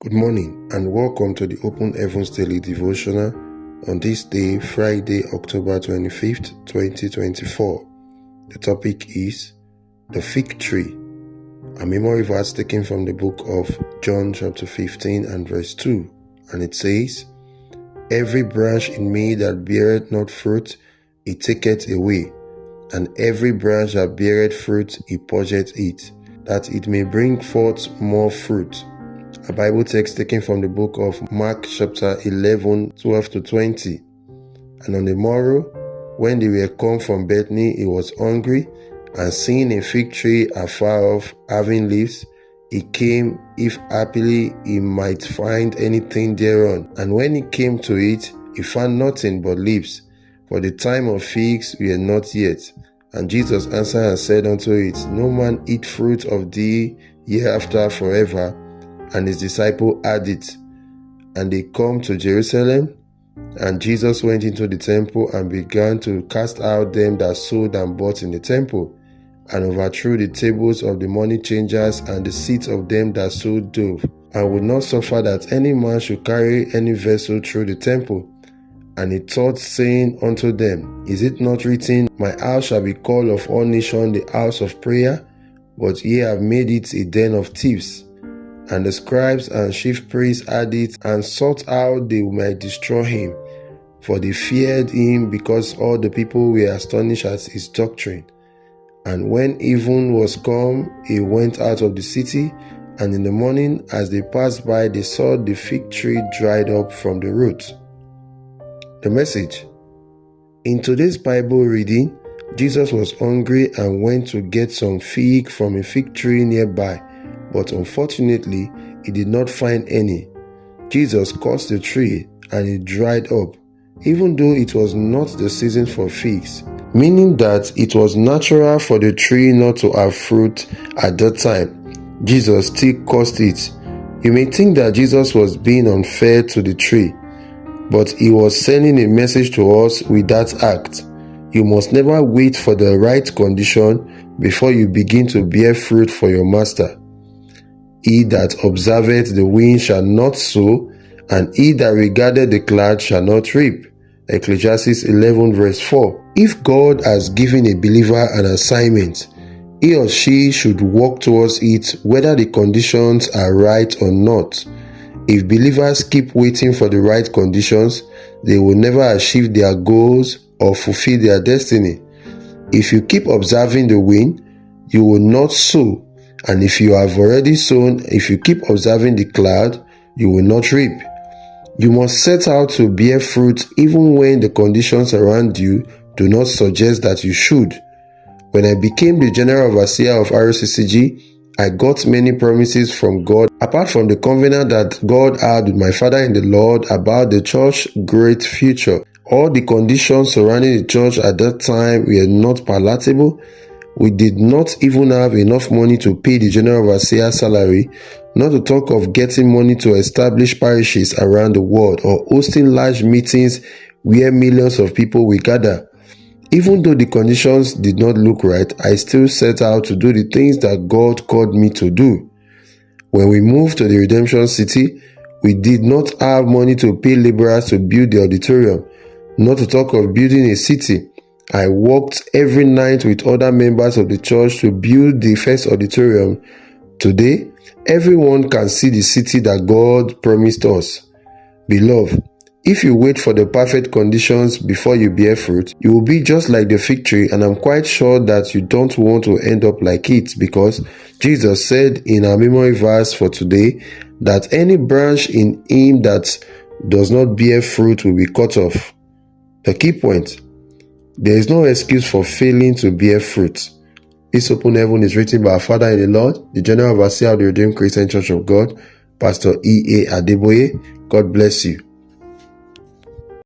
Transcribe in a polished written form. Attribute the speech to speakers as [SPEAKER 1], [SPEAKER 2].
[SPEAKER 1] Good morning and welcome to the Open Heavens Daily Devotional on this day, Friday, October 25th, 2024. The topic is the fig tree. A memory verse taken from the book of John chapter 15 and verse 2, and it says, "Every branch in me that beareth not fruit, he taketh away, and every branch that beareth fruit, he purgeth it, that it may bring forth more fruit." A Bible text taken from the book of Mark chapter 11, 12 to 20. "And on the morrow, when they were come from Bethany, he was hungry, and seeing a fig tree afar off, having leaves, he came, if happily he might find anything thereon. And when he came to it, he found nothing but leaves, for the time of figs were not yet. And Jesus answered and said unto it, No man eat fruit of thee hereafter forever. And his disciple had it. And they come to Jerusalem, and Jesus went into the temple and began to cast out them that sold and bought in the temple, and overthrew the tables of the money changers and the seats of them that sold doves, and would not suffer that any man should carry any vessel through the temple. And he taught, saying unto them, Is it not written, My house shall be called of all nations the house of prayer? But ye have made it a den of thieves. And the scribes and chief priests had it, and sought how they might destroy him. For they feared him, because all the people were astonished at his doctrine. And when even was come, he went out of the city, and in the morning, as they passed by, they saw the fig tree dried up from the roots." The message. In today's Bible reading, Jesus was hungry and went to get some fig from a fig tree nearby, but unfortunately, he did not find any. Jesus cursed the tree and it dried up, even though it was not the season for figs, meaning that it was natural for the tree not to have fruit at that time. Jesus still cursed it. You may think that Jesus was being unfair to the tree, but he was sending a message to us with that act. You must never wait for the right condition before you begin to bear fruit for your master. He that observeth the wind shall not sow, and he that regardeth the cloud shall not reap. Ecclesiastes 11 verse 4. If God has given a believer an assignment, he or she should work towards it whether the conditions are right or not. If believers keep waiting for the right conditions, they will never achieve their goals or fulfill their destiny. If you keep observing the wind, you will not sow. And if you have already sown, if you keep observing the cloud, you will not reap. You must set out to bear fruit even when the conditions around you do not suggest that you should. When I became the general overseer of RCCG, I got many promises from God, apart from the covenant that God had with my father in the Lord about the church's great future. All the conditions surrounding the church at that time were not palatable. We did not even have enough money to pay the general overseer's salary, not to talk of getting money to establish parishes around the world or hosting large meetings where millions of people will gather. Even though the conditions did not look right, I still set out to do the things that God called me to do. When we moved to the Redemption City, we did not have money to pay laborers to build the auditorium, not to talk of building a city. I worked every night with other members of the church to build the first auditorium. Today, everyone can see the city that God promised us. Beloved, if you wait for the perfect conditions before you bear fruit, you will be just like the fig tree, and I'm quite sure that you don't want to end up like it, because Jesus said in our memory verse for today that any branch in him that does not bear fruit will be cut off. The key point: there is no excuse for failing to bear fruit. This Open Heaven is written by our Father in the Lord, the General Overseer of the Redeemed Christian Church of God, Pastor E.A. Adeboye. God bless you.